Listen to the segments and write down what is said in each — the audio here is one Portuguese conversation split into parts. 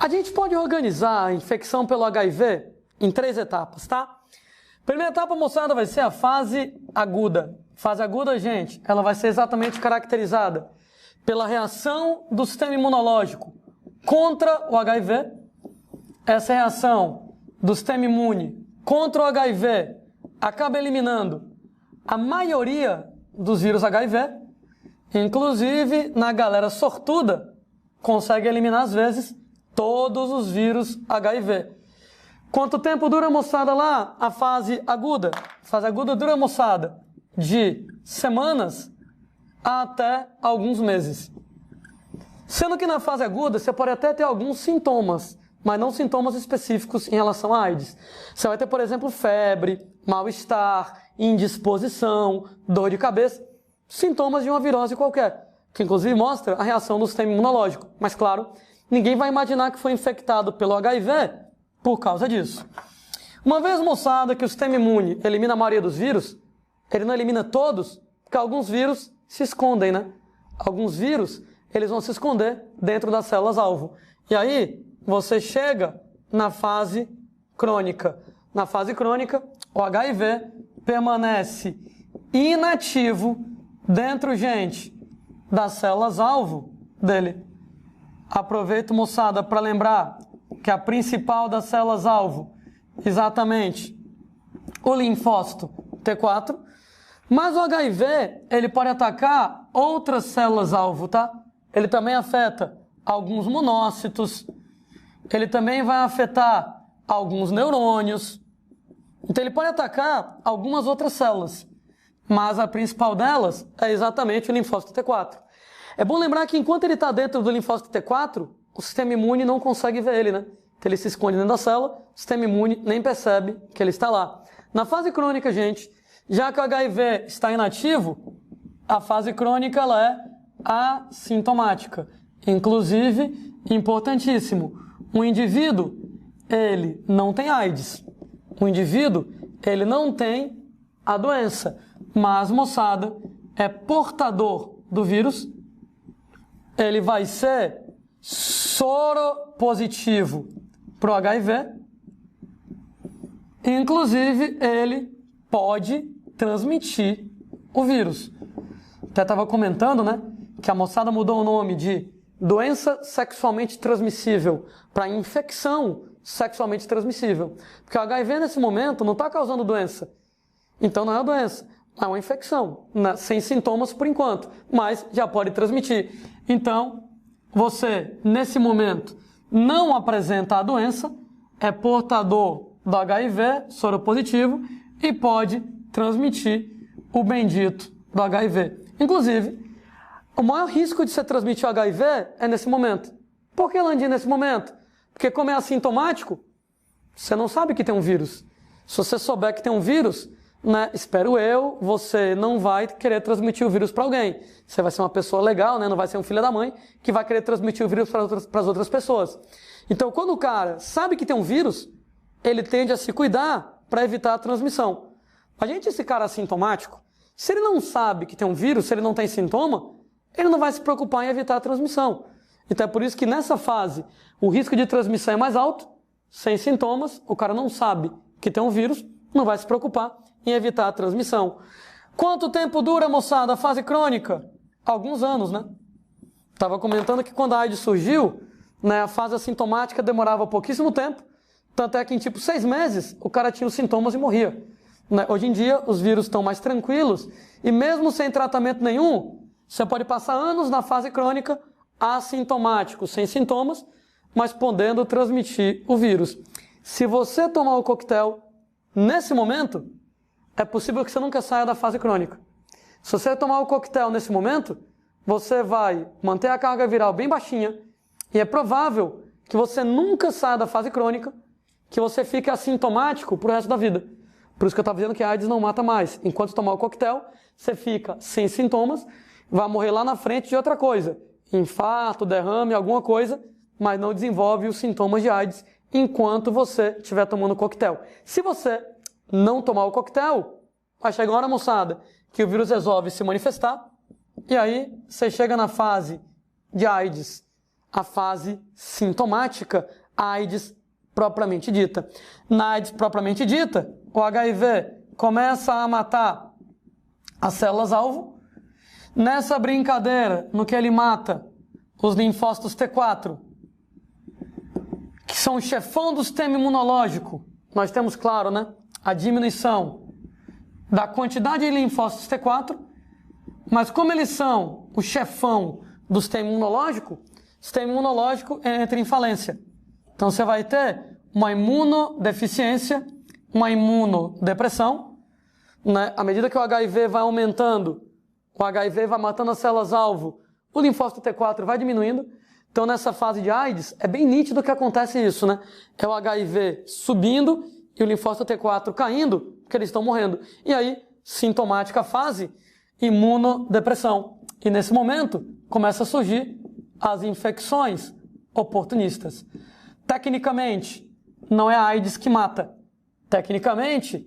A gente pode organizar a infecção pelo HIV em 3 etapas, tá? Primeira etapa, moçada, vai ser a fase aguda. Fase aguda, gente, ela vai ser exatamente caracterizada pela reação do sistema imunológico contra o HIV. Essa reação do sistema imune contra o HIV acaba eliminando a maioria dos vírus HIV, inclusive na galera sortuda, consegue eliminar às vezes todos os vírus HIV. Quanto tempo dura, moçada, lá? A fase aguda. A fase aguda dura, moçada, de semanas até alguns meses. Sendo que na fase aguda você pode até ter alguns sintomas, mas não sintomas específicos em relação à AIDS. Você vai ter, por exemplo, febre, mal-estar, indisposição, dor de cabeça, sintomas de uma virose qualquer, que inclusive mostra a reação do sistema imunológico. Mas claro, ninguém vai imaginar que foi infectado pelo HIV por causa disso. Uma vez, moçada, que o sistema imune elimina a maioria dos vírus, ele não elimina todos, porque alguns vírus se escondem, né? Alguns vírus, eles vão se esconder dentro das células-alvo. E aí, você chega na fase crônica. Na fase crônica, o HIV permanece inativo dentro, gente, das células-alvo dele. Aproveito, moçada, para lembrar que a principal das células-alvo, exatamente, o linfócito T4, mas o HIV, ele pode atacar outras células-alvo, tá? Ele também afeta alguns monócitos, ele também vai afetar alguns neurônios, então ele pode atacar algumas outras células, mas a principal delas é exatamente o linfócito T4. É bom lembrar que enquanto ele está dentro do linfócito T4, o sistema imune não consegue ver ele, né? Então ele se esconde dentro da célula, o sistema imune nem percebe que ele está lá. Na fase crônica, gente, já que o HIV está inativo, a fase crônica ela é assintomática. Inclusive, importantíssimo, o indivíduo, ele não tem AIDS. O indivíduo, ele não tem a doença, mas, moçada, é portador do vírus, ele vai ser soropositivo para o HIV, inclusive ele pode transmitir o vírus. Até estava comentando, né, que a moçada mudou o nome de doença sexualmente transmissível para infecção sexualmente transmissível. Porque o HIV nesse momento não está causando doença. Então não é uma doença, é uma infecção, né, sem sintomas por enquanto, mas já pode transmitir. Então, você, nesse momento, não apresenta a doença, é portador do HIV, soropositivo, e pode transmitir o bendito do HIV. Inclusive, o maior risco de você transmitir o HIV é nesse momento. Por que, Landim, nesse momento? Porque como é assintomático, você não sabe que tem um vírus. Se você souber que tem um vírus, né, espero eu, você não vai querer transmitir o vírus para alguém. Você vai ser uma pessoa legal, né, não vai ser um filho da mãe que vai querer transmitir o vírus para as outras pessoas. Então, quando o cara sabe que tem um vírus, ele tende a se cuidar para evitar a transmissão. A gente, esse cara assintomático, se ele não sabe que tem um vírus, se ele não tem sintoma, ele não vai se preocupar em evitar a transmissão. Então é por isso que nessa fase o risco de transmissão é mais alto, sem sintomas, o cara não sabe que tem um vírus, não vai se preocupar em evitar a transmissão. Quanto tempo dura, moçada, a fase crônica? Alguns anos, né? Estava comentando que quando a AIDS surgiu, né, a fase assintomática demorava pouquíssimo tempo, tanto é que em tipo 6 meses o cara tinha os sintomas e morria. Né? Hoje em dia os vírus estão mais tranquilos e mesmo sem tratamento nenhum, você pode passar anos na fase crônica assintomático, sem sintomas, mas podendo transmitir o vírus. Se você tomar o coquetel nesse momento, é possível que você nunca saia da fase crônica. Se você tomar o coquetel nesse momento, você vai manter a carga viral bem baixinha e é provável que você nunca saia da fase crônica, que você fique assintomático pro resto da vida. Por isso que eu estava dizendo que a AIDS não mata mais. Enquanto tomar o coquetel, você fica sem sintomas, vai morrer lá na frente de outra coisa. Infarto, derrame, alguma coisa, mas não desenvolve os sintomas de AIDS enquanto você estiver tomando o coquetel. Se você não tomar o coquetel, vai chegar uma hora, moçada, que o vírus resolve se manifestar, e aí você chega na fase de AIDS a fase sintomática, a AIDS propriamente dita. Na AIDS propriamente dita, o HIV começa a matar as células-alvo. Nessa brincadeira, no que ele mata os linfócitos T4, que são o chefão do sistema imunológico, nós temos, claro, né, a diminuição da quantidade de linfócitos T4, mas como eles são o chefão do sistema imunológico, o sistema imunológico entra em falência. Então você vai ter uma imunodeficiência, uma imunodepressão, né? À medida que o HIV vai aumentando, o HIV vai matando as células-alvo, o linfócito T4 vai diminuindo. Então nessa fase de AIDS é bem nítido que acontece isso, né? É o HIV subindo e o linfócito T4 caindo, porque eles estão morrendo. E aí, sintomática fase, imunodepressão. E nesse momento começa a surgir as infecções oportunistas. Tecnicamente, não é a AIDS que mata. Tecnicamente,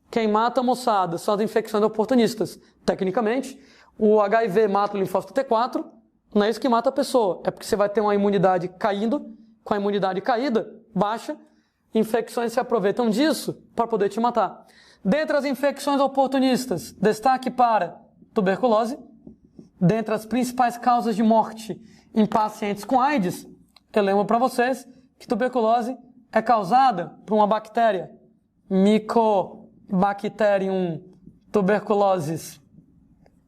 quem mata a moçada são as infecções oportunistas. Tecnicamente, o HIV mata o linfócito T4, não é isso que mata a pessoa. É porque você vai ter uma imunidade caindo, com a imunidade caída, baixa, infecções se aproveitam disso para poder te matar. Dentre as infecções oportunistas, destaque para tuberculose. Dentre as principais causas de morte em pacientes com AIDS, eu lembro para vocês que tuberculose é causada por uma bactéria, Mycobacterium tuberculosis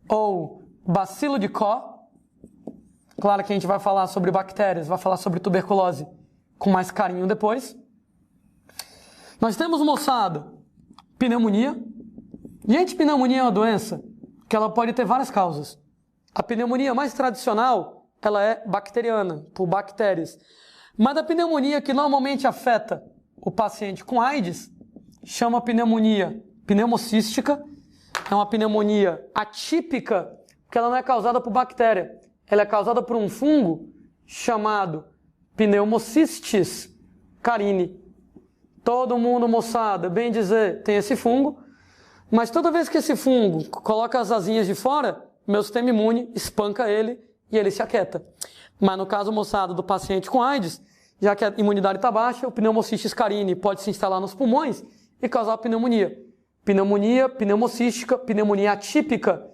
ou bacilo de Koch. Claro que a gente vai falar sobre bactérias, vai falar sobre tuberculose com mais carinho depois. Nós temos, moçada, pneumonia. Gente, pneumonia é uma doença que ela pode ter várias causas. A pneumonia mais tradicional, ela é bacteriana, por bactérias. Mas a pneumonia que normalmente afeta o paciente com AIDS, chama pneumonia pneumocística. É uma pneumonia atípica, porque ela não é causada por bactéria. Ela é causada por um fungo chamado Pneumocystis carini. Todo mundo, moçada, bem dizer, tem esse fungo. Mas toda vez que esse fungo coloca as asinhas de fora, meu sistema imune espanca ele e ele se aquieta. Mas no caso, moçada, do paciente com AIDS, já que a imunidade está baixa, o Pneumocystis carini pode se instalar nos pulmões e causar pneumonia. Pneumonia pneumocística, pneumonia atípica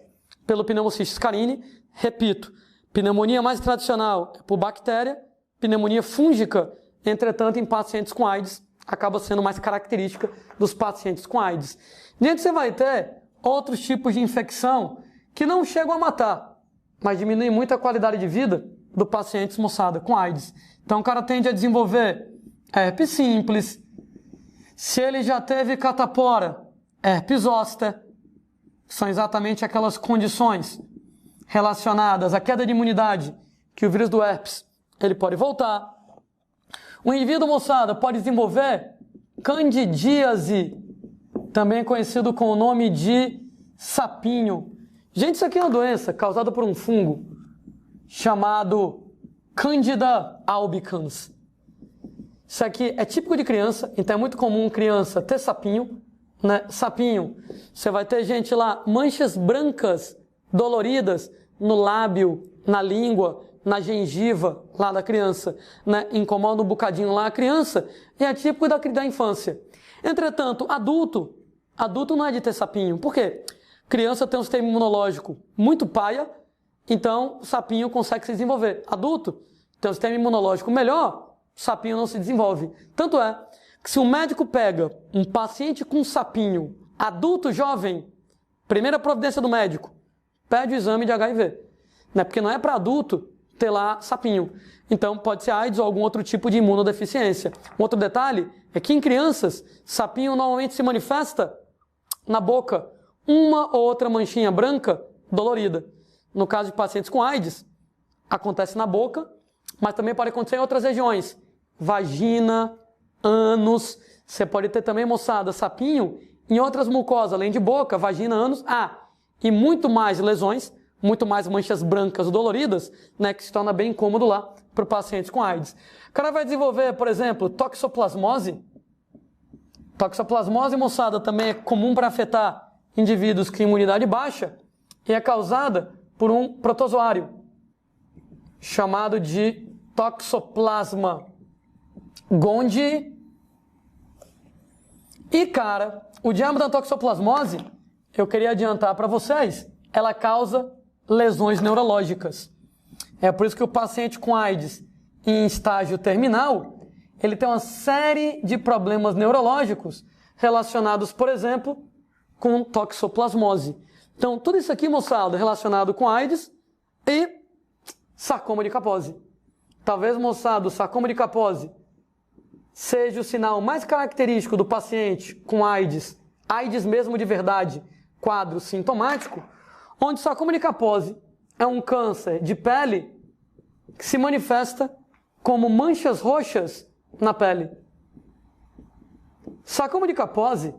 pelo Pneumocystis carini. Repito, pneumonia mais tradicional é por bactéria, pneumonia fúngica, entretanto, em pacientes com AIDS, acaba sendo mais característica dos pacientes com AIDS. Gente, você vai ter outros tipos de infecção que não chegam a matar, mas diminuem muito a qualidade de vida do paciente, moçada, com AIDS. Então o cara tende a desenvolver herpes simples, se ele já teve catapora, herpes zoster, que são exatamente aquelas condições relacionadas à queda de imunidade que o vírus do herpes ele pode voltar. O indivíduo, moçada, pode desenvolver candidíase, também conhecido com o nome de sapinho. Gente, isso aqui é uma doença causada por um fungo chamado Candida albicans. Isso aqui é típico de criança, então é muito comum criança ter sapinho, né? Sapinho, você vai ter, gente, lá, manchas brancas doloridas no lábio, na língua, na gengiva lá da criança, né? Incomoda um bocadinho lá a criança, e é típico da infância. Entretanto, adulto não é de ter sapinho. Por quê? Criança tem um sistema imunológico muito paia, então o sapinho consegue se desenvolver. Adulto tem um sistema imunológico melhor, o sapinho não se desenvolve. Tanto é que se um médico pega um paciente com sapinho, adulto, jovem, primeira providência do médico, pede o exame de HIV. Né? Porque não é para adulto ter lá sapinho. Então pode ser AIDS ou algum outro tipo de imunodeficiência. Um outro detalhe é que em crianças, sapinho normalmente se manifesta na boca, uma ou outra manchinha branca dolorida. No caso de pacientes com AIDS, acontece na boca, mas também pode acontecer em outras regiões. Vagina, ânus, você pode ter também, moçada, sapinho em outras mucosas, além de boca, vagina, ânus, e muito mais lesões, muito mais manchas brancas doloridas, né, que se torna bem incômodo lá para pacientes com AIDS. O cara vai desenvolver, por exemplo, toxoplasmose. Toxoplasmose, moçada, também é comum para afetar indivíduos com imunidade baixa e é causada por um protozoário chamado de Toxoplasma gondii. E, cara, o diâmetro da toxoplasmose, eu queria adiantar para vocês, ela causa lesões neurológicas. É por isso que o paciente com AIDS em estágio terminal, ele tem uma série de problemas neurológicos relacionados, por exemplo, com toxoplasmose. Então, tudo isso aqui, moçada, relacionado com AIDS e sarcoma de Kaposi. Talvez, moçada, o sarcoma de Kaposi seja o sinal mais característico do paciente com AIDS, AIDS mesmo de verdade, quadro sintomático, onde o sarcoma de Kaposi é um câncer de pele que se manifesta como manchas roxas na pele. Sarcoma de Kaposi,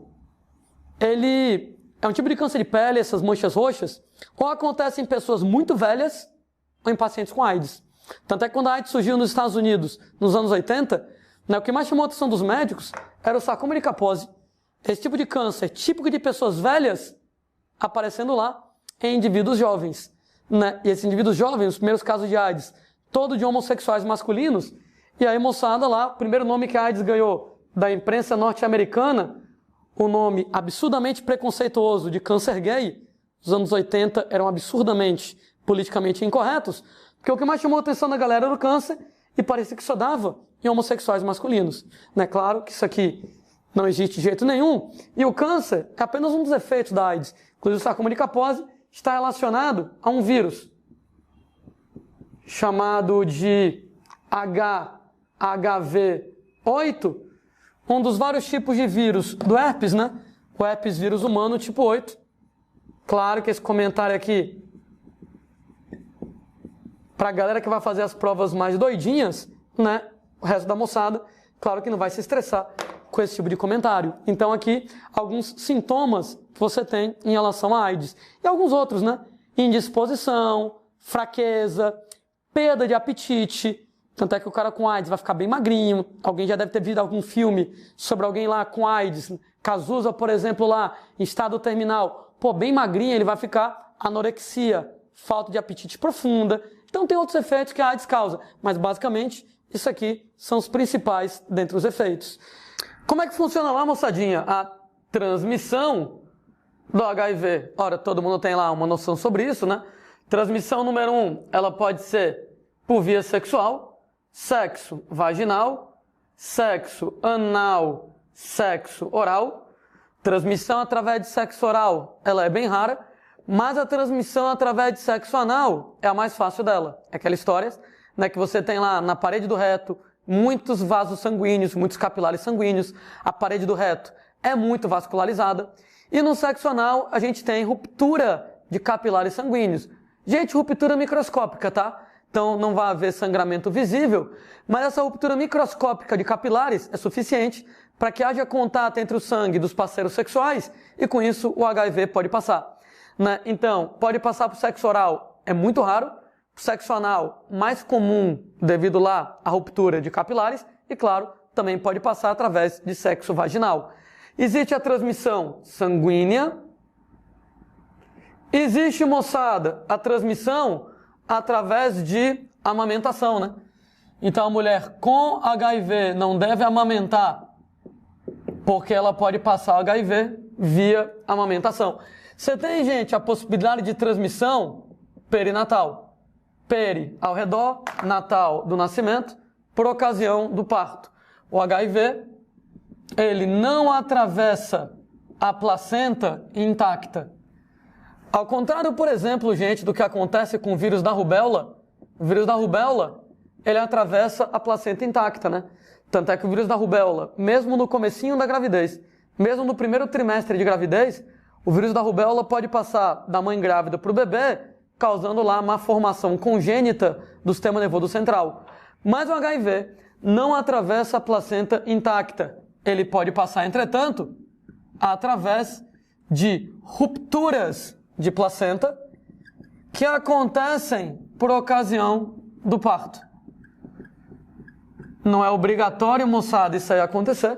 ele é um tipo de câncer de pele, essas manchas roxas, ou acontece em pessoas muito velhas ou em pacientes com AIDS. Tanto é que quando a AIDS surgiu nos Estados Unidos, nos anos 80, o que mais chamou a atenção dos médicos era o sarcoma de Kaposi. Esse tipo de câncer típico de pessoas velhas aparecendo lá em indivíduos jovens. E esses indivíduos jovens, os primeiros casos de AIDS, todo de homossexuais masculinos. E aí, moçada, lá, o primeiro nome que a AIDS ganhou da imprensa norte-americana, o nome absurdamente preconceituoso de câncer gay. Os anos 80 eram absurdamente politicamente incorretos, porque o que mais chamou a atenção da galera era o câncer e parecia que só dava em homossexuais masculinos. Claro que isso aqui não existe de jeito nenhum. E o câncer é apenas um dos efeitos da AIDS. Inclusive, o sarcoma de Kaposi está relacionado a um vírus chamado de HHV8, um dos vários tipos de vírus do herpes, O herpes vírus humano tipo 8. Claro que esse comentário aqui, para a galera que vai fazer as provas mais doidinhas, o resto da moçada, claro que não vai se estressar com esse tipo de comentário. Então aqui, alguns sintomas que você tem em relação à AIDS. E alguns outros, Indisposição, fraqueza, perda de apetite. Tanto é que o cara com AIDS vai ficar bem magrinho. Alguém já deve ter visto algum filme sobre alguém lá com AIDS. Cazuza, por exemplo, lá em estado terminal. Bem magrinho, ele vai ficar anorexia, falta de apetite profunda. Então tem outros efeitos que a AIDS causa. Mas basicamente, isso aqui são os principais dentre os efeitos. Como é que funciona lá, moçadinha? A transmissão do HIV. Ora, todo mundo tem lá uma noção sobre isso, Transmissão número 1, ela pode ser por via sexual, sexo vaginal, sexo anal, sexo oral. Transmissão através de sexo oral, ela é bem rara, mas a transmissão através de sexo anal é a mais fácil dela. É aquela história, que você tem lá na parede do reto muitos vasos sanguíneos, muitos capilares sanguíneos. A parede do reto é muito vascularizada. E no sexo anal a gente tem ruptura de capilares sanguíneos. Gente, ruptura microscópica, tá? Então não vai haver sangramento visível, mas essa ruptura microscópica de capilares é suficiente para que haja contato entre o sangue dos parceiros sexuais e com isso o HIV pode passar. Então, pode passar para o sexo oral, é muito raro. O sexo anal, mais comum devido lá à ruptura de capilares e, claro, também pode passar através de sexo vaginal. Existe a transmissão sanguínea. Existe, moçada, a transmissão através de amamentação, Então a mulher com HIV não deve amamentar porque ela pode passar HIV via amamentação. Você tem, gente, a possibilidade de transmissão perinatal. Peri ao redor, natal do nascimento, por ocasião do parto. O HIV, ele não atravessa a placenta intacta. Ao contrário, por exemplo, gente, do que acontece com o vírus da rubéola, o vírus da rubéola, ele atravessa a placenta intacta, Tanto é que o vírus da rubéola, mesmo no comecinho da gravidez, mesmo no primeiro trimestre de gravidez, o vírus da rubéola pode passar da mãe grávida para o bebê, causando lá uma formação congênita do sistema nervoso central. Mas o HIV não atravessa a placenta intacta. Ele pode passar, entretanto, através de rupturas de placenta que acontecem por ocasião do parto. Não é obrigatório, moçada, isso aí acontecer,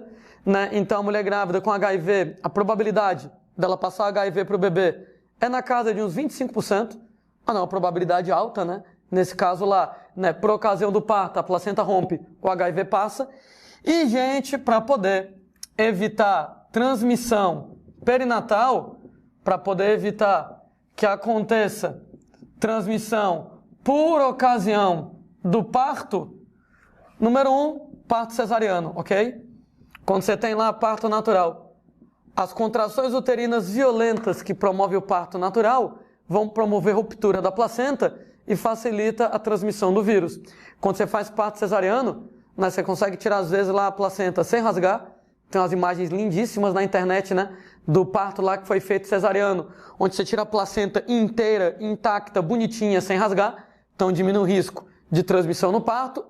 Então, a mulher grávida com HIV, a probabilidade dela passar HIV para o bebê é na casa de uns 25%. Não, a probabilidade alta, Nesse caso lá, né, por ocasião do parto, a placenta rompe, o HIV passa. E, gente, para poder evitar transmissão perinatal, para poder evitar que aconteça transmissão por ocasião do parto, número 1, parto cesariano, ok? Quando você tem lá parto natural, as contrações uterinas violentas que promovem o parto natural vão promover ruptura da placenta e facilita a transmissão do vírus. Quando você faz parto cesariano, né, você consegue tirar às vezes lá a placenta sem rasgar. Tem umas imagens lindíssimas na internet, né, do parto lá que foi feito cesariano, onde você tira a placenta inteira, intacta, bonitinha, sem rasgar. Então diminui o risco de transmissão no parto.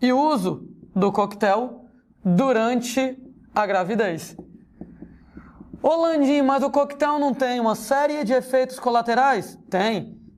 E o uso do coquetel durante a gravidez. Ô Landim, mas o coquetel não tem uma série de efeitos colaterais?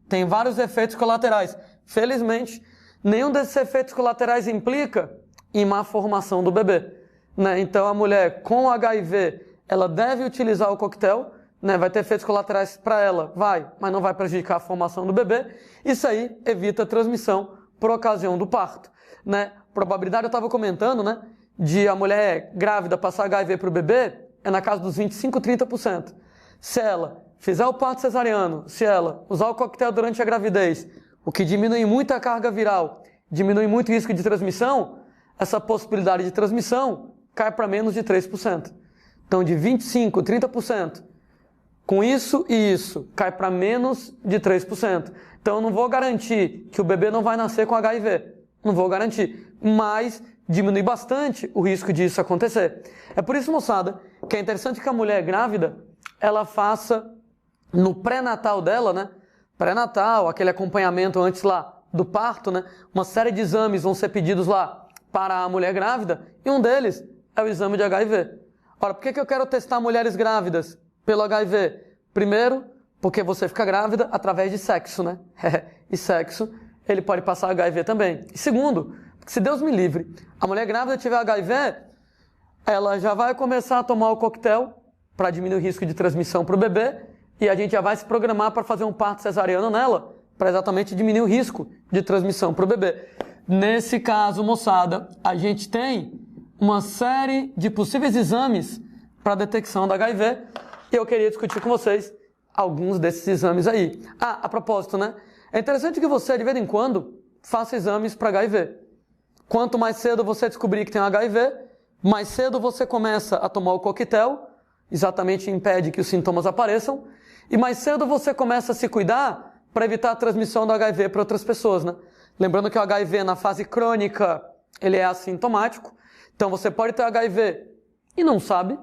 Tem vários efeitos colaterais. Felizmente, nenhum desses efeitos colaterais implica em má formação do bebê, né? Então a mulher com HIV, ela deve utilizar o coquetel, né? Vai ter efeitos colaterais para ela, mas não vai prejudicar a formação do bebê. Isso aí evita a transmissão por ocasião do parto, né? Probabilidade, eu estava comentando, né, de a mulher grávida passar HIV para o bebê é na casa dos 25, 30%. Se ela fizer o parto cesariano, se ela usar o coquetel durante a gravidez, o que diminui muito a carga viral, diminui muito o risco de transmissão, essa possibilidade de transmissão cai para menos de 3%. Então, de 25, 30%, com isso e isso, cai para menos de 3%. Então, eu não vou garantir que o bebê não vai nascer com HIV. Não vou garantir. Mas diminui bastante o risco disso acontecer. É por isso, moçada, que é interessante que a mulher grávida, ela faça no pré-natal dela, né? Pré-natal, aquele acompanhamento antes lá do parto, né? Uma série de exames vão ser pedidos lá para a mulher grávida e um deles é o exame de HIV. Ora, por que eu quero testar mulheres grávidas pelo HIV? Primeiro, porque você fica grávida através de sexo, né? E sexo, ele pode passar HIV também. E segundo, se Deus me livre, a mulher grávida tiver HIV, ela já vai começar a tomar o coquetel para diminuir o risco de transmissão para o bebê e a gente já vai se programar para fazer um parto cesariano nela, para exatamente diminuir o risco de transmissão para o bebê. Nesse caso, moçada, a gente tem uma série de possíveis exames para detecção da HIV e eu queria discutir com vocês alguns desses exames aí. A propósito, né? É interessante que você, de vez em quando, faça exames para HIV. Quanto mais cedo você descobrir que tem HIV, mais cedo você começa a tomar o coquetel, exatamente impede que os sintomas apareçam, e mais cedo você começa a se cuidar para evitar a transmissão do HIV para outras pessoas, né? Lembrando que o HIV na fase crônica, ele é assintomático, então você pode ter HIV e não sabe,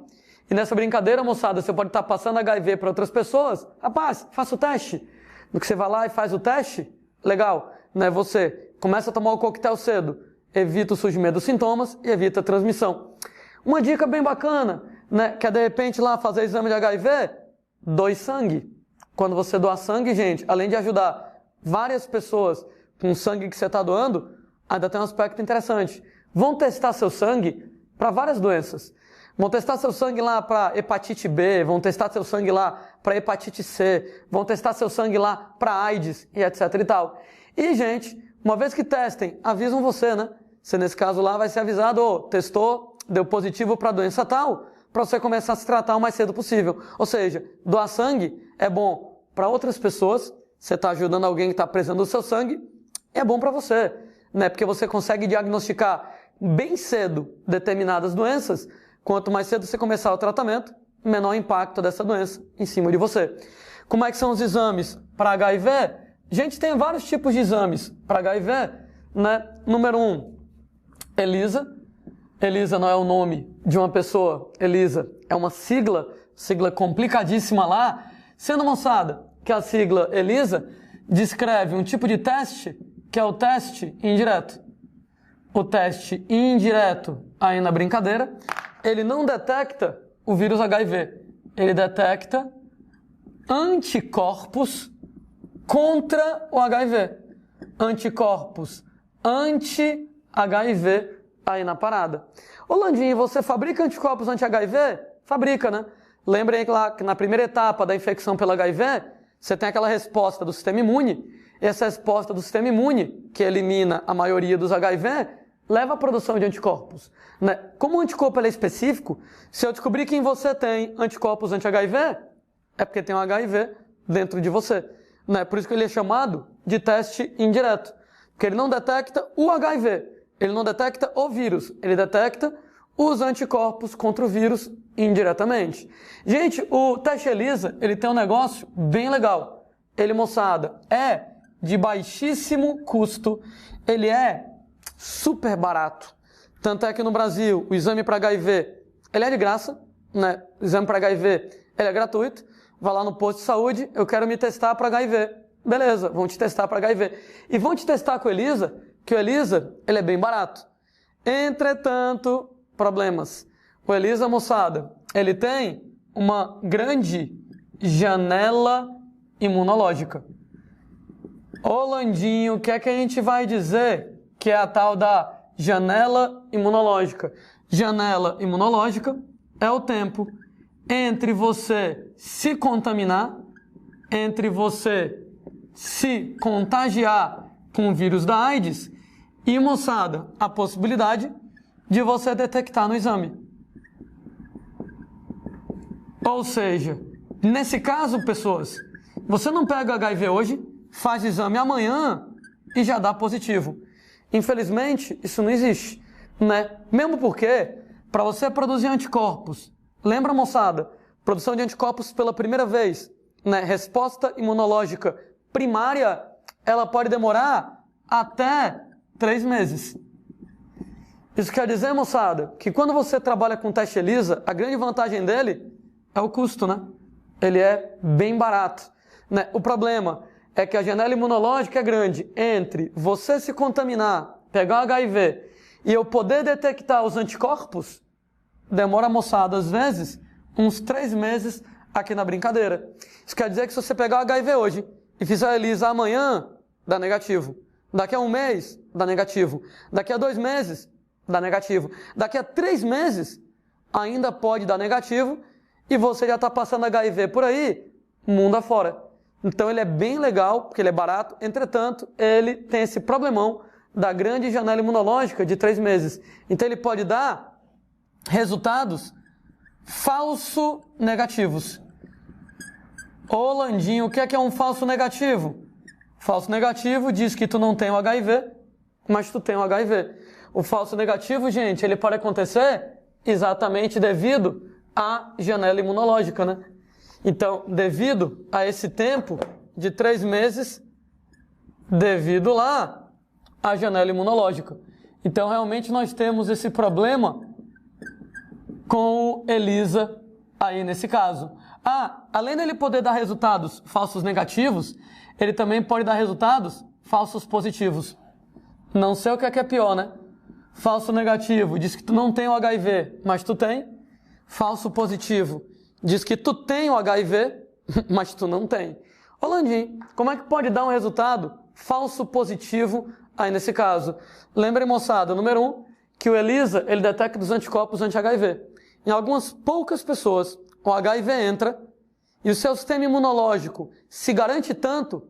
e nessa brincadeira, moçada, você pode estar passando HIV para outras pessoas, rapaz, faça o teste. No que você vai lá e faz o teste, legal, né? Você começa a tomar o coquetel cedo, evita o surgimento dos sintomas e evita a transmissão. Uma dica bem bacana, né? Que é de repente lá fazer exame de HIV, doe sangue. Quando você doar sangue, gente, além de ajudar várias pessoas com o sangue que você está doando, ainda tem um aspecto interessante. Vão testar seu sangue para várias doenças. Vão testar seu sangue lá para hepatite B, vão testar seu sangue lá para hepatite C, vão testar seu sangue lá para AIDS e etc e tal. E, gente, uma vez que testem, avisam você, né? Você, nesse caso lá, vai ser avisado, testou, deu positivo para a doença tal, para você começar a se tratar o mais cedo possível. Ou seja, doar sangue é bom para outras pessoas, você está ajudando alguém que está precisando do seu sangue, é bom para você, né? Porque você consegue diagnosticar bem cedo determinadas doenças. Quanto mais cedo você começar o tratamento, menor o impacto dessa doença em cima de você. Como é que são os exames para HIV? Gente, tem vários tipos de exames para HIV, né? Número 1, ELISA. ELISA não é o nome de uma pessoa, ELISA é uma sigla complicadíssima lá, sendo, moçada, que a sigla ELISA descreve um tipo de teste que é o teste indireto. O teste indireto, aí na brincadeira, ele não detecta o vírus HIV, ele detecta anticorpos contra o HIV. Anticorpos anti-HIV aí na parada. Ô Landinho, você fabrica anticorpos anti-HIV? Fabrica, né? Lembrem lá que na primeira etapa da infecção pelo HIV, você tem aquela resposta do sistema imune, essa resposta do sistema imune, que elimina a maioria dos HIV, leva à produção de anticorpos. Né? Como o anticorpo ele é específico, se eu descobrir que em você tem anticorpos anti-HIV, é porque tem um HIV dentro de você. Né? Por isso que ele é chamado de teste indireto. Porque ele não detecta o HIV, ele não detecta o vírus, ele detecta os anticorpos contra o vírus indiretamente. Gente, o teste ELISA, ele tem um negócio bem legal. Ele, moçada, é de baixíssimo custo, ele é super barato. Tanto é que no Brasil, o exame para HIV, ele é de graça, né? O exame para HIV, ele é gratuito. Vai lá no posto de saúde, eu quero me testar para HIV. Beleza, vão te testar para HIV. E vão te testar com o ELISA, que o ELISA, ele é bem barato. Entretanto, problemas. O ELISA, moçada, ele tem uma grande janela imunológica. Ô Landinho, o que é que a gente vai dizer que é a tal da janela imunológica? Janela imunológica é o tempo entre você se contaminar, entre você se contagiar com o vírus da AIDS e, moçada, a possibilidade de você detectar no exame. Ou seja, nesse caso, pessoas, você não pega HIV hoje, faz exame amanhã e já dá positivo. Infelizmente, isso não existe, né? Mesmo porque, para você produzir anticorpos, lembra, moçada, produção de anticorpos pela primeira vez, né? Resposta imunológica primária, ela pode demorar até 3 meses. Isso quer dizer, moçada, que quando você trabalha com teste ELISA, a grande vantagem dele é o custo, né? Ele é bem barato, né? O problema é que a janela imunológica é grande entre você se contaminar, pegar HIV e eu poder detectar os anticorpos, demora, moçada, às vezes, uns 3 meses aqui na brincadeira. Isso quer dizer que se você pegar o HIV hoje e fizer a ELISA amanhã, dá negativo. Daqui a 1 mês, dá negativo. Daqui a 2 meses, dá negativo. Daqui a 3 meses, ainda pode dar negativo e você já está passando HIV por aí, mundo afora. Então ele é bem legal, porque ele é barato, entretanto, ele tem esse problemão da grande janela imunológica de 3 meses. Então ele pode dar resultados falso negativos. Ô Landinho, o que é um falso negativo? Falso negativo diz que tu não tem o HIV, mas tu tem o HIV. O falso negativo, gente, ele pode acontecer exatamente devido à janela imunológica, né? Então, devido a esse tempo de 3 meses, devido lá à janela imunológica. Então, realmente, nós temos esse problema com o ELISA aí nesse caso. Além dele poder dar resultados falsos negativos, ele também pode dar resultados falsos positivos. Não sei o que é pior, né? Falso negativo diz que tu não tem o HIV, mas tu tem. Falso positivo diz que tu tem o HIV, mas tu não tem. Ô Landim, como é que pode dar um resultado falso positivo aí nesse caso? Lembrem, moçada, número 1, que o ELISA, ele detecta os anticorpos anti-HIV. Em algumas poucas pessoas, o HIV entra e o seu sistema imunológico se garante tanto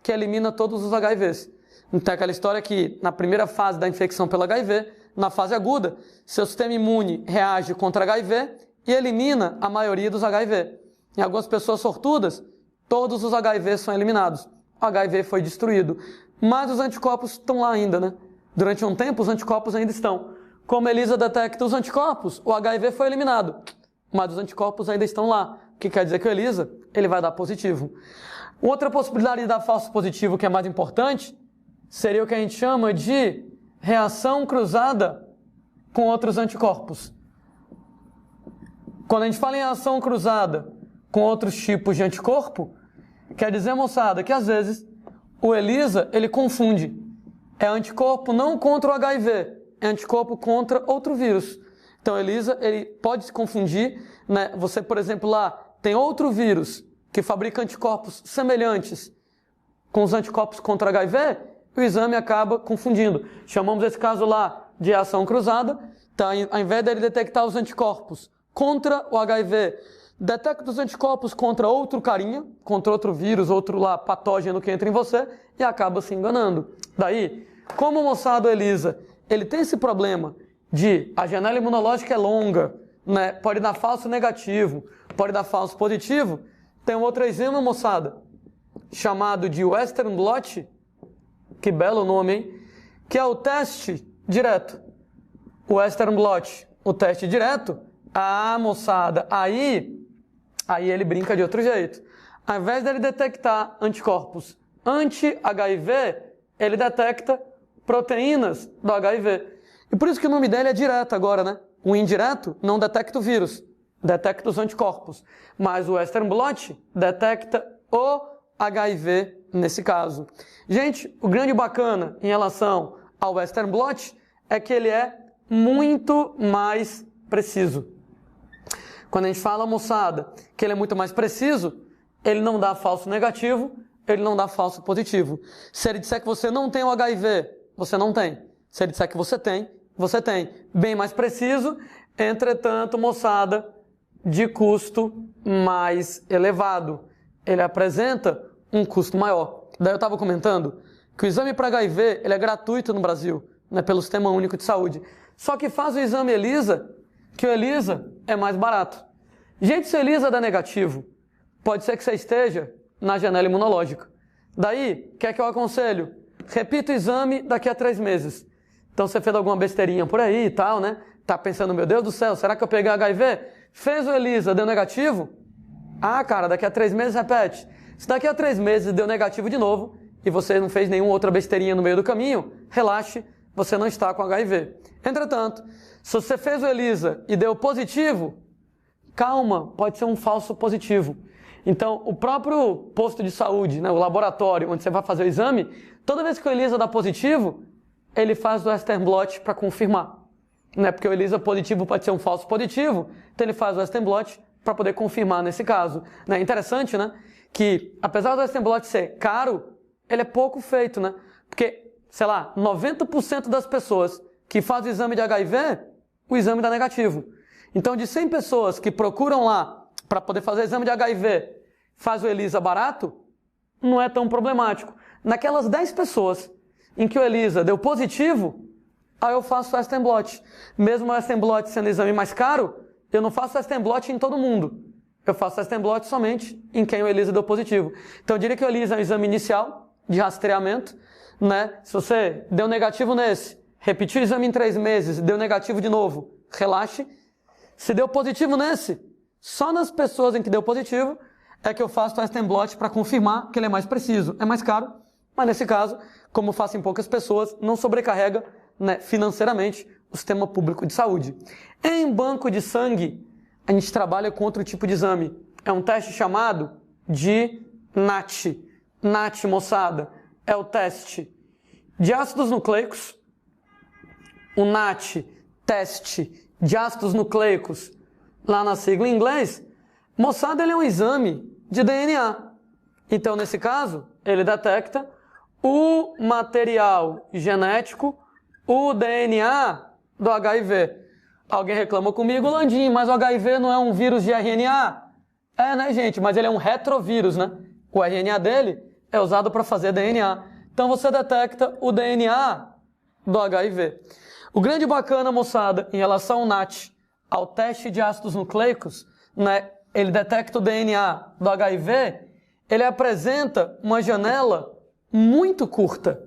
que elimina todos os HIVs. Então é aquela história que na primeira fase da infecção pelo HIV, na fase aguda, seu sistema imune reage contra HIV e elimina a maioria dos HIV. Em algumas pessoas sortudas, todos os HIVs são eliminados. O HIV foi destruído. Mas os anticorpos estão lá ainda, né? Durante um tempo, os anticorpos ainda estão. Como a ELISA detecta os anticorpos, o HIV foi eliminado. Mas os anticorpos ainda estão lá. O que quer dizer que o ELISA, ele vai dar positivo. Outra possibilidade de dar falso positivo, que é mais importante, seria o que a gente chama de reação cruzada com outros anticorpos. Quando a gente fala em reação cruzada com outros tipos de anticorpo, quer dizer, moçada, que às vezes o ELISA, ele confunde. É anticorpo não contra o HIV, é anticorpo contra outro vírus. Então o ELISA, ele pode se confundir, né? Você, por exemplo, lá tem outro vírus que fabrica anticorpos semelhantes com os anticorpos contra HIV, o exame acaba confundindo. Chamamos esse caso lá de reação cruzada. Então, ao invés dele detectar os anticorpos contra o HIV detecta os anticorpos contra outro carinha, contra outro vírus, outro lá patógeno que entra em você e acaba se enganando. Daí, como o moçada ELISA, ele tem esse problema de a janela imunológica é longa, né? Pode dar falso negativo, pode dar falso positivo. Tem um outro exemplo, moçada, chamado de Western blot, que belo nome, hein? Que é o teste direto. O Western blot, o teste direto, moçada, aí ele brinca de outro jeito. Ao invés dele detectar anticorpos anti-HIV, ele detecta proteínas do HIV. E por isso que o nome dele é direto agora, né? O indireto não detecta o vírus, detecta os anticorpos. Mas o Western blot detecta o HIV nesse caso. Gente, o grande bacana em relação ao Western blot é que ele é muito mais preciso. Quando a gente fala, moçada, que ele é muito mais preciso, ele não dá falso negativo, ele não dá falso positivo. Se ele disser que você não tem o HIV, você não tem. Se ele disser que você tem, você tem. Bem mais preciso, entretanto, moçada, de custo mais elevado. Ele apresenta um custo maior. Daí eu estava comentando que o exame para HIV ele é gratuito no Brasil, né, pelo Sistema Único de Saúde. Só que faz o exame ELISA, que o ELISA é mais barato. Gente, se o ELISA dá negativo, pode ser que você esteja na janela imunológica. Daí, o que é que eu aconselho? Repita o exame daqui a 3 meses. Então você fez alguma besteirinha por aí e tal, né? Tá pensando, meu Deus do céu, será que eu peguei HIV? Fez o ELISA, deu negativo? Cara, daqui a 3 meses repete. Se daqui a 3 meses deu negativo de novo e você não fez nenhuma outra besteirinha no meio do caminho, relaxe, você não está com HIV. Entretanto, se você fez o ELISA e deu positivo, calma, pode ser um falso positivo. Então, o próprio posto de saúde, né, o laboratório onde você vai fazer o exame, toda vez que o ELISA dá positivo, ele faz o Western blot para confirmar. Né, porque o ELISA positivo pode ser um falso positivo, então ele faz o Western blot para poder confirmar nesse caso. Né, interessante, né, que apesar do Western blot ser caro, ele é pouco feito, né? Porque, sei lá, 90% das pessoas que fazem o exame de HIV, o exame dá negativo. Então, de 100 pessoas que procuram lá para poder fazer o exame de HIV, faz o ELISA barato, não é tão problemático. Naquelas 10 pessoas em que o ELISA deu positivo, aí eu faço o Western blot. Mesmo o Western blot sendo exame mais caro, eu não faço Western blot em todo mundo. Eu faço Western blot somente em quem o ELISA deu positivo. Então, eu diria que o ELISA é um exame inicial de rastreamento, né? Se você deu negativo nesse, repetiu o exame em 3 meses, deu negativo de novo, relaxe. Se deu positivo nesse, só nas pessoas em que deu positivo é que eu faço o Western blot para confirmar que ele é mais preciso. É mais caro, mas nesse caso, como eu faço em poucas pessoas, não sobrecarrega, né, financeiramente o sistema público de saúde. Em banco de sangue, a gente trabalha com outro tipo de exame. É um teste chamado de NAT. NAT, moçada, é o teste de ácidos nucleicos. O NAT, teste de ácidos nucleicos, lá na sigla em inglês, moçada, ele é um exame de DNA. Então, nesse caso, ele detecta o material genético, o DNA do HIV. Alguém reclama comigo, Landim, mas o HIV não é um vírus de RNA? É, né, gente? Mas ele é um retrovírus, né? O RNA dele é usado para fazer DNA. Então, você detecta o DNA do HIV. O grande bacana, moçada, em relação ao NAT, ao teste de ácidos nucleicos, né, ele detecta o DNA do HIV, ele apresenta uma janela muito curta.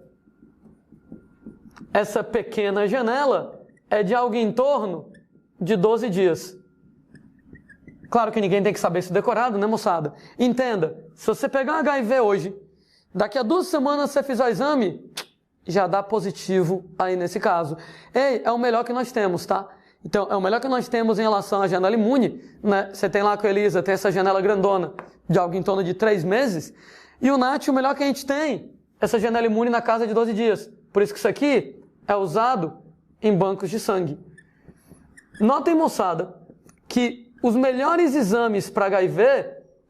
Essa pequena janela é de algo em torno de 12 dias. Claro que ninguém tem que saber isso decorado, né, moçada? Entenda, se você pegar um HIV hoje, daqui a 2 semanas você fizer o exame, já dá positivo aí nesse caso. Ei, é o melhor que nós temos, tá? Então, é o melhor que nós temos em relação à janela imune, né? Você tem lá com a ELISA, tem essa janela grandona de algo em torno de 3 meses. E o NAT, o melhor que a gente tem, essa janela imune na casa de 12 dias. Por isso que isso aqui é usado em bancos de sangue. Notem, moçada, que os melhores exames para HIV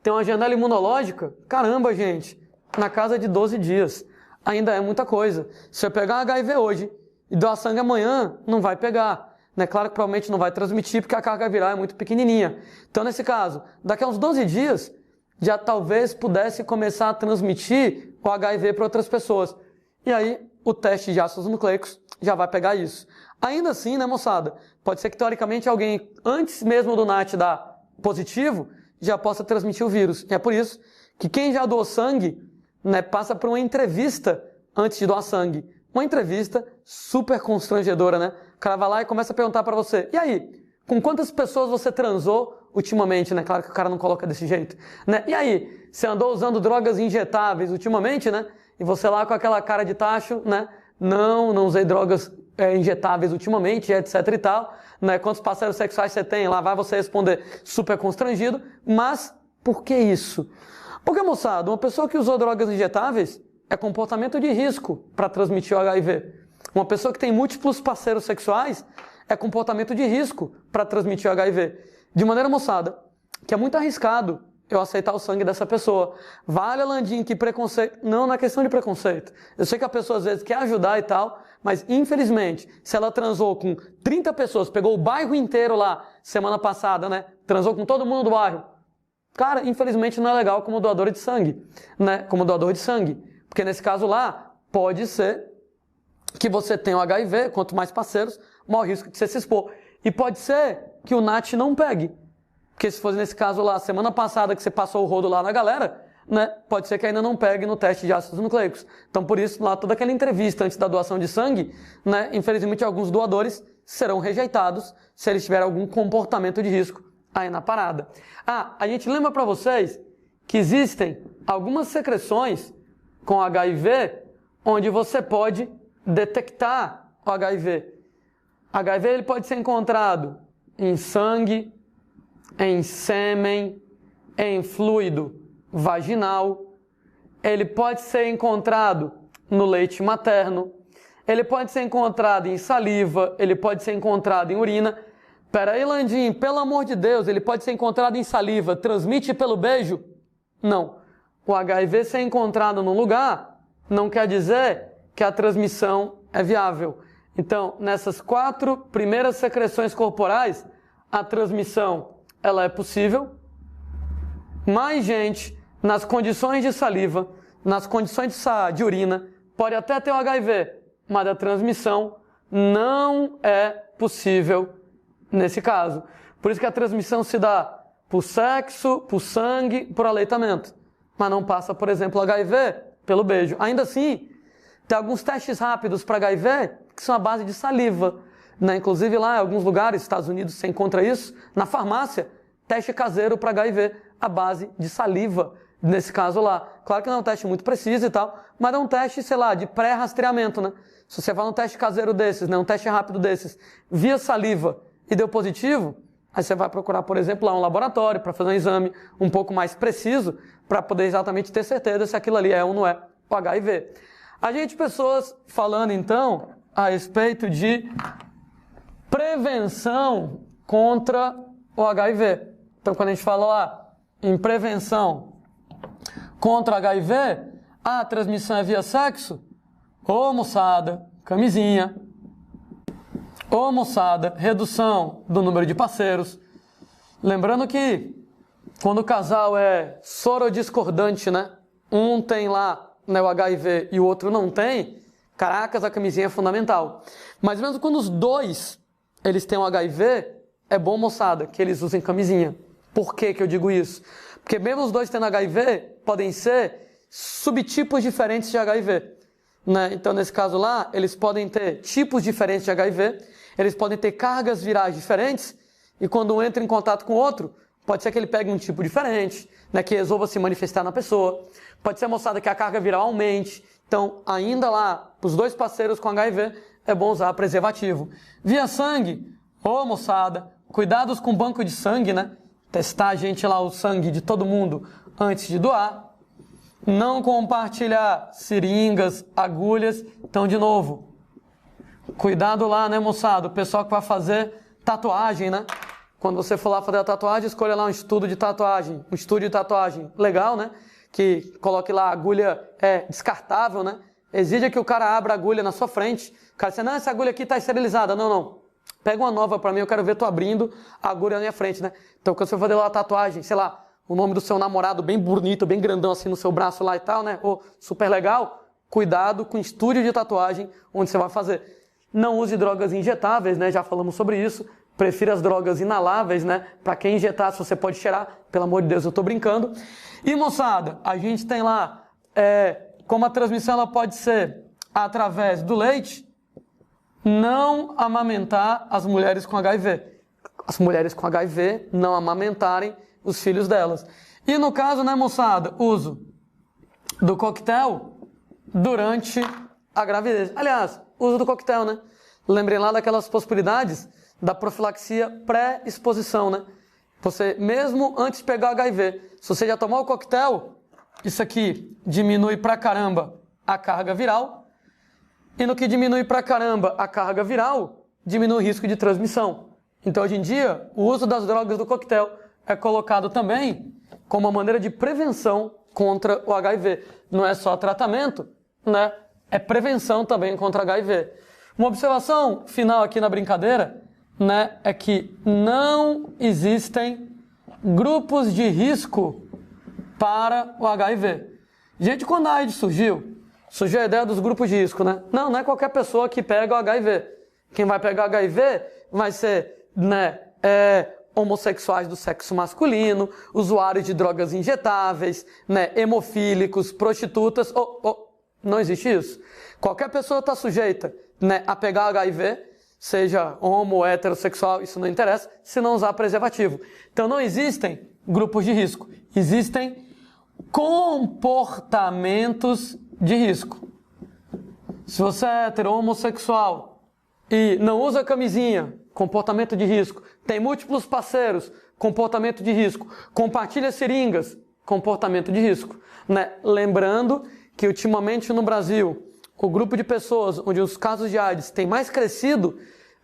têm uma janela imunológica, caramba, gente, na casa de 12 dias. Ainda é muita coisa. Se eu pegar um HIV hoje e doar sangue amanhã, não vai pegar. né? Claro que provavelmente não vai transmitir porque a carga viral é muito pequenininha. Então, nesse caso, daqui a uns 12 dias, já talvez pudesse começar a transmitir o HIV para outras pessoas. E aí, o teste de ácidos nucleicos já vai pegar isso. Ainda assim, né, moçada? Pode ser que, teoricamente, alguém, antes mesmo do NAT dar positivo, já possa transmitir o vírus. E é por isso que quem já doou sangue, né, passa por uma entrevista antes de doar sangue. Uma entrevista super constrangedora, né? O cara vai lá e começa a perguntar para você, e aí, com quantas pessoas você transou ultimamente, né? Claro que o cara não coloca desse jeito, né? E aí, você andou usando drogas injetáveis ultimamente, né? E você lá com aquela cara de tacho, né? Não usei drogas injetáveis ultimamente, etc e tal, né? Quantos parceiros sexuais você tem? Lá vai você responder super constrangido, mas por que isso? Porque, moçada, uma pessoa que usou drogas injetáveis é comportamento de risco para transmitir o HIV. Uma pessoa que tem múltiplos parceiros sexuais é comportamento de risco para transmitir o HIV. De maneira, moçada, que é muito arriscado eu aceitar o sangue dessa pessoa. Vale, Landim, que preconceito... Não é questão de preconceito. Eu sei que a pessoa às vezes quer ajudar e tal, mas infelizmente, se ela transou com 30 pessoas, pegou o bairro inteiro lá, semana passada, né? Transou com todo mundo do bairro. Cara, infelizmente não é legal como doador de sangue, né? Como doador de sangue. Porque nesse caso lá, pode ser que você tenha o HIV, quanto mais parceiros, maior risco de você se expor. E pode ser que o NAT não pegue. Porque se fosse nesse caso lá, semana passada que você passou o rodo lá na galera, né, pode ser que ainda não pegue no teste de ácidos nucleicos. Então, por isso, lá toda aquela entrevista antes da doação de sangue, né, infelizmente alguns doadores serão rejeitados se eles tiverem algum comportamento de risco aí na parada. A gente lembra para vocês que existem algumas secreções com HIV onde você pode detectar o HIV. HIV ele pode ser encontrado em sangue, em sêmen, em fluido vaginal, ele pode ser encontrado no leite materno, ele pode ser encontrado em saliva, ele pode ser encontrado em urina. Peraí, Landim, pelo amor de Deus, ele pode ser encontrado em saliva, transmite pelo beijo? Não. O HIV ser encontrado num lugar não quer dizer que a transmissão é viável. Então, nessas 4 primeiras secreções corporais, a transmissão ela é possível. Mais gente, nas condições de saliva, nas condições de urina, pode até ter o HIV, mas a transmissão não é possível nesse caso. Por isso que a transmissão se dá por sexo, por sangue, por aleitamento. Mas não passa, por exemplo, HIV pelo beijo. Ainda assim, tem alguns testes rápidos para HIV que são à base de saliva, né? Inclusive lá em alguns lugares, Estados Unidos, você encontra isso. Na farmácia, teste caseiro para HIV à base de saliva, nesse caso lá. Claro que não é um teste muito preciso e tal, mas é um teste, sei lá, de pré-rastreamento, né? Se você faz um teste caseiro desses, né? Um teste rápido desses, via saliva e deu positivo, aí você vai procurar, por exemplo, lá um laboratório para fazer um exame um pouco mais preciso para poder exatamente ter certeza se aquilo ali é ou não é o HIV. A gente, pessoas falando então a respeito de prevenção contra o HIV. Então, quando a gente fala em prevenção contra HIV, a transmissão é via sexo, ô moçada, camisinha, ô moçada, redução do número de parceiros. Lembrando que quando o casal é sorodiscordante, né? Um tem lá, né, o HIV e o outro não tem, caracas, a camisinha é fundamental. Mas mesmo quando os dois eles têm o HIV, é bom, moçada, que eles usem camisinha. Por que eu digo isso? Porque mesmo os dois tendo HIV, podem ser subtipos diferentes de HIV. Né? Então, nesse caso lá, eles podem ter tipos diferentes de HIV, eles podem ter cargas virais diferentes, e quando um entra em contato com o outro, pode ser que ele pegue um tipo diferente, né, que resolva se manifestar na pessoa. Pode ser, moçada, que a carga viral aumente. Então, ainda lá, para os dois parceiros com HIV, é bom usar preservativo. Via sangue, ô moçada, cuidados com banco de sangue, né? Testar, gente, lá o sangue de todo mundo antes de doar. Não compartilhar seringas, agulhas. Então, de novo, cuidado lá, né, moçada? O pessoal que vai fazer tatuagem, né? Quando você for lá fazer a tatuagem, escolha lá um estúdio de tatuagem. Um estúdio de tatuagem legal, né? Que coloque lá a agulha descartável, né? Exija que o cara abra a agulha na sua frente. O cara diz, não, essa agulha aqui está esterilizada. Não. Pega uma nova pra mim, eu quero ver tu abrindo a agulha na minha frente, né? Então, quando você for fazer lá a tatuagem, sei lá, o nome do seu namorado bem bonito, bem grandão assim no seu braço lá e tal, né? Ou super legal, cuidado com o estúdio de tatuagem onde você vai fazer. Não use drogas injetáveis, né? Já falamos sobre isso. Prefira as drogas inaláveis, né? Pra quem injetar, se você pode cheirar, pelo amor de Deus, eu tô brincando. E moçada, a gente tem lá, como a transmissão ela pode ser através do leite, não amamentar as mulheres com HIV. As mulheres com HIV não amamentarem os filhos delas. E no caso, né, moçada, uso do coquetel durante a gravidez. Aliás, uso do coquetel, né? Lembrem lá daquelas possibilidades da profilaxia pré-exposição, né? Você, mesmo antes de pegar HIV, se você já tomou o coquetel, isso aqui diminui pra caramba a carga viral. E no que diminui pra caramba a carga viral, diminui o risco de transmissão. Então, hoje em dia, o uso das drogas do coquetel é colocado também como uma maneira de prevenção contra o HIV. Não é só tratamento, né? É prevenção também contra HIV. Uma observação final aqui na brincadeira, né, é que não existem grupos de risco para o HIV. Gente, quando a AIDS surgiu a ideia dos grupos de risco, né? Não é qualquer pessoa que pega o HIV. Quem vai pegar HIV vai ser, né, homossexuais do sexo masculino, usuários de drogas injetáveis, né, hemofílicos, prostitutas. Não existe isso. Qualquer pessoa está sujeita, né, a pegar HIV, seja homo, heterossexual, isso não interessa, se não usar preservativo. Então não existem grupos de risco, existem comportamentos de risco. Se você é hetero, homossexual e não usa camisinha, comportamento de risco. Tem múltiplos parceiros, comportamento de risco. Compartilha seringas, comportamento de risco, né? Lembrando que ultimamente no Brasil, o grupo de pessoas onde os casos de AIDS tem mais crescido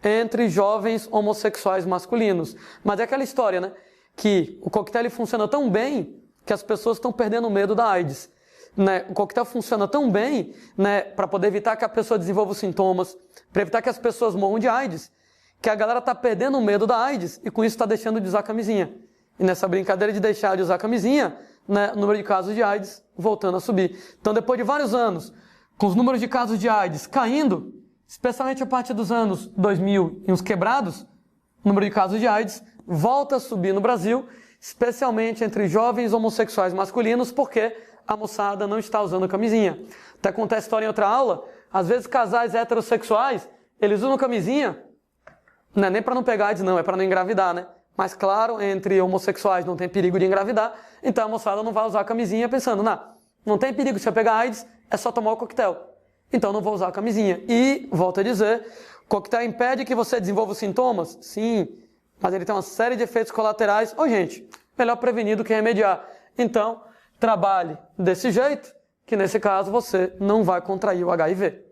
entre jovens homossexuais masculinos. Mas é aquela história, né? Que o coquetel funciona tão bem que as pessoas estão perdendo medo da AIDS. Né? O coquetel funciona tão bem, né, para poder evitar que a pessoa desenvolva os sintomas, para evitar que as pessoas morram de AIDS, que a galera está perdendo o medo da AIDS e com isso está deixando de usar camisinha. E nessa brincadeira de deixar de usar camisinha, né, o número de casos de AIDS voltando a subir. Então, depois de vários anos, com os números de casos de AIDS caindo, especialmente a partir dos anos 2000 e uns quebrados, o número de casos de AIDS volta a subir no Brasil, especialmente entre jovens homossexuais masculinos, porque a moçada não está usando camisinha. Até contar a história em outra aula, às vezes casais heterossexuais, eles usam camisinha, não é nem para não pegar AIDS não, é para não engravidar, né? Mas claro, entre homossexuais não tem perigo de engravidar, então a moçada não vai usar camisinha pensando, não tem perigo, se eu pegar AIDS, é só tomar o coquetel. Então não vou usar a camisinha. E, volto a dizer, o coquetel impede que você desenvolva os sintomas? Sim, mas ele tem uma série de efeitos colaterais. Gente, melhor prevenir do que remediar. Então, trabalhe desse jeito, que nesse caso você não vai contrair o HIV.